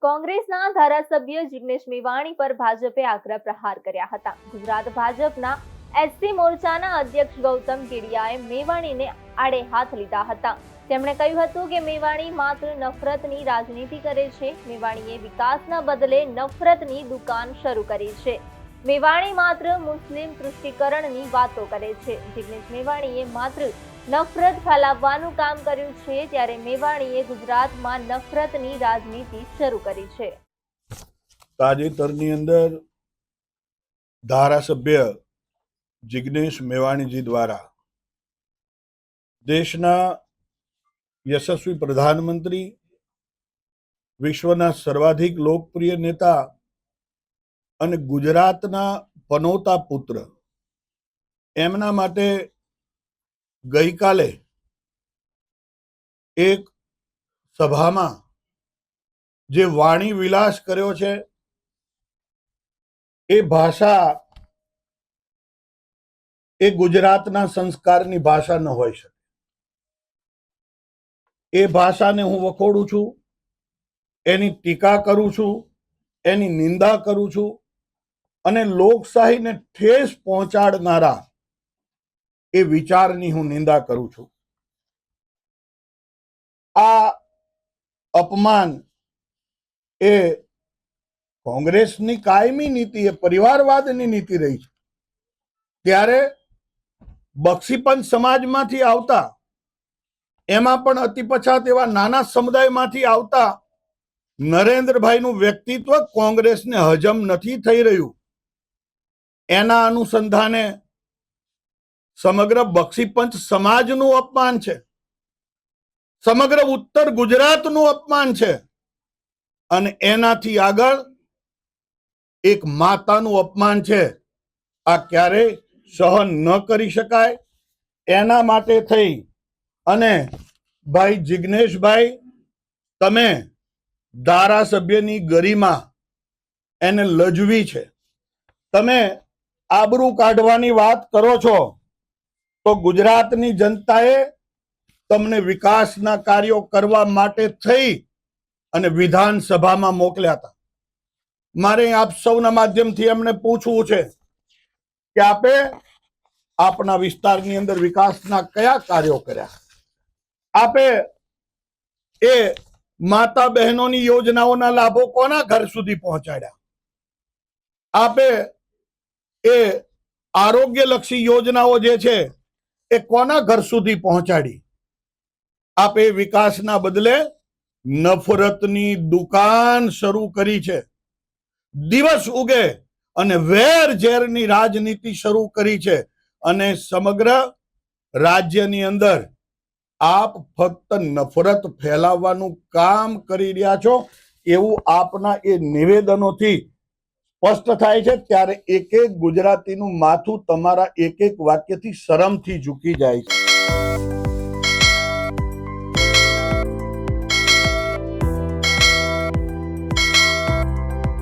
કોંગ્રેસના ધારાસભ્ય જિગ્નેશ મેવાણી પર ભાજપે આકરા પ્રહાર કર્યા હતા। ગુજરાત ભાજપના એસસી મોરચાના અધ્યક્ષ ગૌતમ કેડિયાએ મેવાણીને આડે હાથ લીધા હતા। તેમણે કહ્યું હતું કે મેવાણી માત્ર નફરતની રાજનીતિ કરે છે। મેવાણીએ વિકાસના બદલે નફરતની દુકાન શરૂ કરી છે। મેવાણી માત્ર મુસ્લિમ તૃષ્ટિકરણની વાતો કરે છે। જિગ્નેશ મેવાણીએ માત્ર નફરત ફેલાવવાનું કામ કર્યું છે, ત્યારે મેવાણીએ ગુજરાતમાં નફરતની રાજનીતિ શરૂ કરી છે। તાજેતરની અંદર ધારાસભ્ય જિગ્નેશ મેવાણીજી દ્વારા દેશના યશસ્વી પ્રધાનમંત્રી, વિશ્વના સર્વાધિક લોકપ્રિય નેતા અને ગુજરાતના પનોતા પુત્ર એમના માટે ગઈકાલે એક સભામાં જે વાણી વિલાસ કર્યો છે એ ભાષા એ ગુજરાતના સંસ્કારની ભાષા ન હોઈ શકે। એ ભાષાને હું વખોડું છું, એની ટીકા કરું છું, એની નિંદા કરું છું અને લોકશાહીને ઠેસ પહોંચાડનારા એ વિચારની હું નિંદા કરું છું। આ અપમાન એ કોંગ્રેસની કાયમી નીતિ, એ પરિવારવાદની નીતિ રહી છે। ત્યારે બક્ષીપંચ સમાજમાંથી આવતા, એમાં પણ અતિ પછાત એવા નાના સમુદાયમાંથી આવતા નરેન્દ્રભાઈનું વ્યક્તિત્વ કોંગ્રેસને હજમ નથી થઈ રહ્યું। એના અનુસંધાને સમગ્ર બક્ષીપંચ સમાજનું અપમાન છે, સમગ્ર ઉત્તર ગુજરાતનું અપમાન છે અને એનાથી આગળ એક માતાનું અપમાન છે। આ ક્યારેય સહન ન કરી શકાય। એના માટે થઈ અને ભાઈ જિગ્નેશભાઈ, તમે ધારાસભ્યની ગરિમા એને લજવી છે। તમે આબરૂ કાઢવાની વાત કરો છો તો ગુજરાતની જનતાએ તમને વિકાસના કાર્યો કરવા માટે થઈ અને વિધાનસભામાં મોકલ્યા હતા। મારે આપ સૌના માધ્યમથી એમને પૂછવું છે કે આપે આપના વિસ્તારની અંદર વિકાસના કયા કાર્યો કર્યા? આપે એ માતા બહેનોની યોજનાઓના લાભો કોના ઘર સુધી પહોંચાડ્યા? આપે એ આરોગ્યલક્ષી યોજનાઓ જે છે એ કોના ઘર સુધી પહોંચાડી? આપે વિકાસના બદલે નફરતની દુકાન શરૂ કરી છે। દિવસ ઉગે અને વેર ઝેરની રાજનીતિ શરૂ કરી છે અને સમગ્ર રાજ્યની અંદર આપ ફક્ત નફરત ફેલાવવાનું કામ કરી રહ્યા છો એવું આપના એ નિવેદનોથી સ્પષ્ટ થાય છે। ત્યારે એક એક ગુજરાતીનું માથું તમારા એક એક વાક્યથી શરમથી ઝૂકી જાય છે।